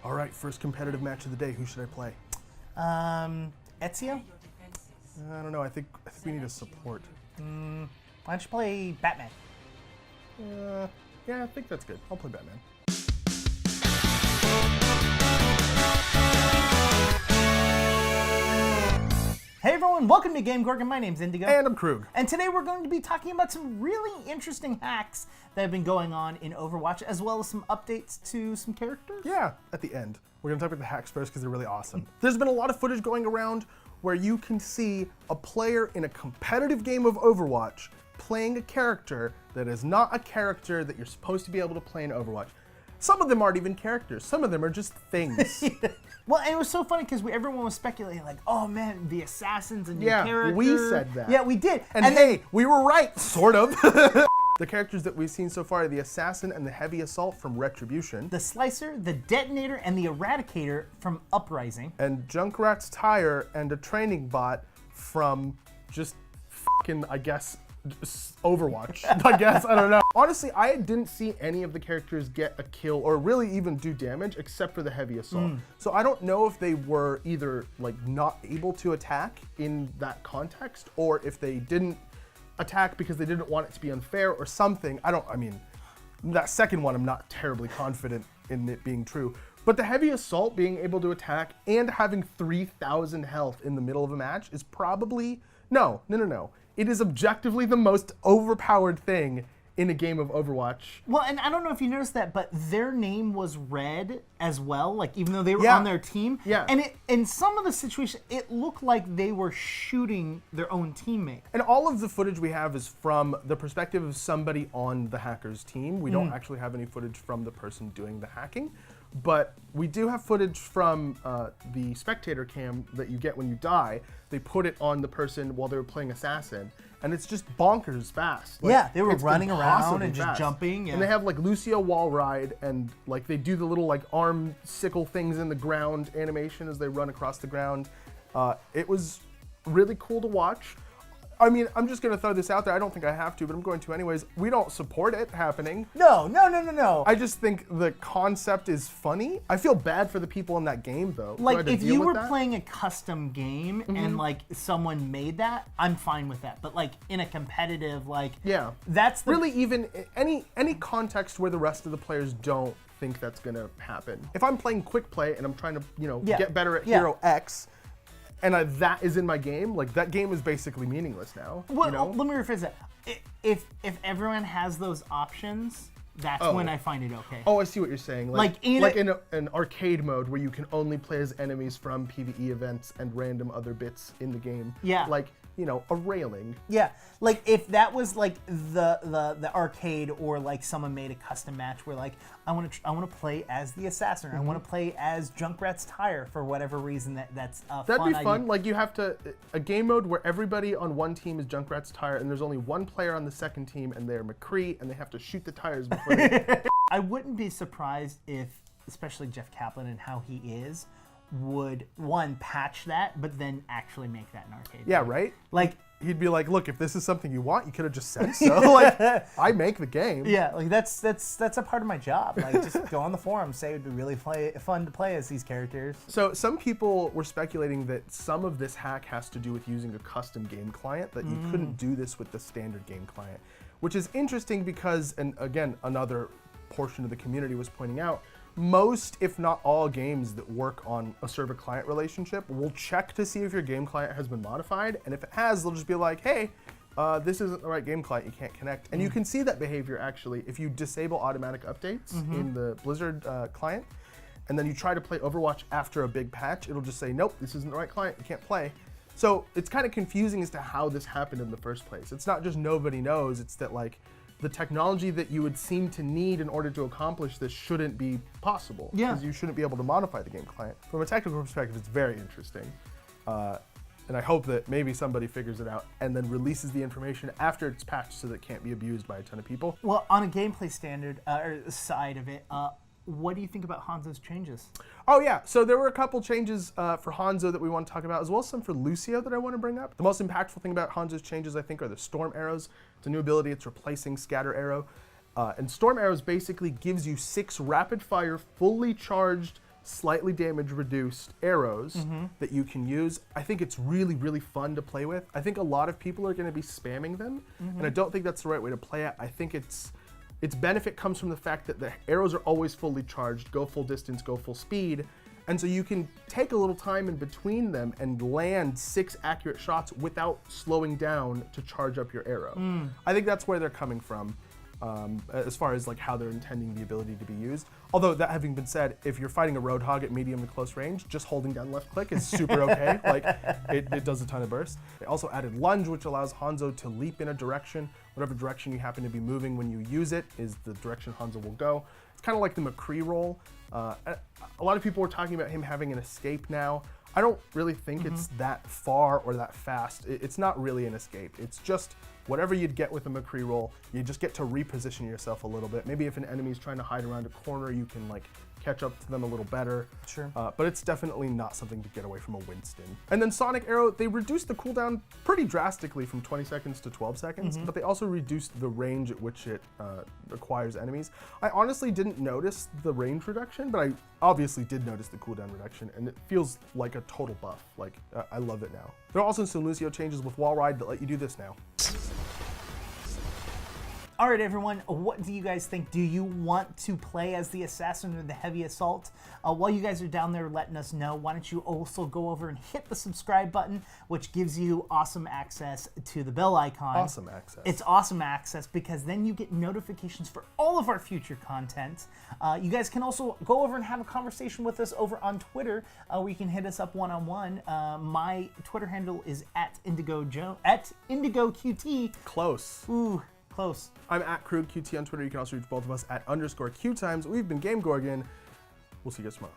All right, first competitive match of the day. Who should I play? Ezio? I don't know. I think we need a support. Why don't you play Batman? Yeah, I think that's good. I'll play Batman. Hey everyone, welcome to GameGorgon. My name's Indigo. And I'm Krug. And today we're going to be talking about some really interesting hacks that have been going on in Overwatch, as well as some updates to some characters. Yeah, at the end. We're going to talk about the hacks first because they're really awesome. There's been a lot of footage going around where you can see a player in a competitive game of Overwatch playing a character that is not a character that you're supposed to be able to play in Overwatch. Some of them aren't even characters. Some of them are just things. Well, and it was so funny because everyone was speculating, like, oh man, the assassins and new character. We said that. Yeah, we did. And hey, we were right, sort of. The characters that we've seen so far are the Assassin and the Heavy Assault from Retribution. The Slicer, the Detonator, and the Eradicator from Uprising. And Junkrat's Tire and a Training Bot from just fucking, I guess, Overwatch. I guess, I don't know. Honestly, I didn't see any of the characters get a kill or really even do damage except for the Heavy Assault. So I don't know if they were either like not able to attack in that context or if they didn't attack because they didn't want it to be unfair or something. I mean, that second one I'm not terribly confident in it being true. But the Heavy Assault being able to attack and having 3,000 health in the middle of a match is probably, no. It is objectively the most overpowered thing in a game of Overwatch. Well, and I don't know if you noticed that, but their name was red as well, like even though they were on their team. Yeah. And in some of the situations, it looked like they were shooting their own teammate. And all of the footage we have is from the perspective of somebody on the hacker's team. We don't actually have any footage from the person doing the hacking. But we do have footage from the spectator cam that you get when you die. They put it on the person while they were playing Assassin, and it's just bonkers fast. Like, yeah, they were it's running around and impossibly just fast. jumping. Yeah. And they have like Lucio wall ride, and like they do the little like arm sickle things in the ground animation as they run across the ground. It was really cool to watch. I mean, I'm just going to throw this out there. I don't think I have to, but I'm going to anyways. We don't support it happening. No. I just think the concept is funny. I feel bad for the people in that game, though. Like, if you were playing a custom game and, like, someone made that, I'm fine with that. But, like, in a competitive, like, that's the... Really, even any context where the rest of the players don't think that's going to happen. If I'm playing quick play and I'm trying to, get better at Hero X, and that is in my game, like that game is basically meaningless now. Well, let me rephrase that. If everyone has those options, that's when I find it okay. Oh, I see what you're saying. Like in an arcade mode where you can only play as enemies from PvE events and random other bits in the game. Yeah. Like, a railing. Yeah, like if that was like the arcade or like someone made a custom match where like I want to play as the Assassin, or I want to play as Junkrat's Tire for whatever reason that's that'd be fun. Like you have a game mode where everybody on one team is Junkrat's Tire and there's only one player on the second team and they're McCree and they have to shoot the tires before they... I wouldn't be surprised if, especially Jeff Kaplan and how he is, would patch that, but then actually make that an arcade. Yeah, game. right? Like he'd be like, look, if this is something you want, you could have just said so. Like, I make the game. Yeah, like that's a part of my job. Like just go on the forum, say it'd be really fun to play as these characters. So some people were speculating that some of this hack has to do with using a custom game client, that you couldn't do this with the standard game client, which is interesting because, and again, another portion of the community was pointing out, most, if not all, games that work on a server-client relationship will check to see if your game client has been modified, and if it has, they'll just be like, hey, this isn't the right game client, you can't connect. And you can see that behavior, actually, if you disable automatic updates in the Blizzard client, and then you try to play Overwatch after a big patch, it'll just say, nope, this isn't the right client, you can't play. So it's kind of confusing as to how this happened in the first place. It's not just nobody knows, it's that, like, the technology that you would seem to need in order to accomplish this shouldn't be possible. Yeah. Because you shouldn't be able to modify the game client. From a technical perspective, it's very interesting. And I hope that maybe somebody figures it out and then releases the information after it's patched so that it can't be abused by a ton of people. Well, on a gameplay standard, or side of it, what do you think about Hanzo's changes? Oh yeah, so there were a couple changes for Hanzo that we want to talk about, as well as some for Lucio that I want to bring up. The most impactful thing about Hanzo's changes, I think, are the Storm Arrows. It's a new ability, it's replacing Scatter Arrow. And Storm Arrows basically gives you 6 rapid-fire, fully charged slightly damage reduced arrows that you can use. I think it's really, really fun to play with. I think a lot of people are going to be spamming them, and I don't think that's the right way to play it. I think its benefit comes from the fact that the arrows are always fully charged, go full distance, go full speed, and so you can take a little time in between them and land 6 accurate shots without slowing down to charge up your arrow. I think that's where they're coming from. As far as like how they're intending the ability to be used. Although that having been said, if you're fighting a Roadhog at medium to close range, just holding down left click is super okay. Like it does a ton of burst. They also added lunge, which allows Hanzo to leap in a direction. Whatever direction you happen to be moving when you use it is the direction Hanzo will go. It's kind of like the McCree roll. A lot of people were talking about him having an escape now. I don't really think it's that far or that fast. It's not really an escape. It's just whatever you'd get with a McCree roll, you just get to reposition yourself a little bit. Maybe if an enemy's trying to hide around a corner, you can like catch up to them a little better. Sure. But it's definitely not something to get away from a Winston. And then Sonic Arrow, they reduced the cooldown pretty drastically from 20 seconds to 12 seconds, but they also reduced the range at which it acquires enemies. I honestly didn't notice the range reduction, but I obviously did notice the cooldown reduction, and it feels like a total buff. Like, I love it now. There are also some Lucio changes with Wall Ride that let you do this now. All right, everyone, what do you guys think? Do you want to play as the Assassin or the Heavy Assault? While you guys are down there letting us know, why don't you also go over and hit the subscribe button, which gives you awesome access to the bell icon. Awesome access. It's awesome access because then you get notifications for all of our future content. You guys can also go over and have a conversation with us over on Twitter, where you can hit us up one-on-one. My Twitter handle is @IndigoQT. Close. Ooh. Close. I'm @QueueTimes on Twitter. You can also reach both of us @_QueueTimes. We've been GameGorgon. We'll see you guys tomorrow.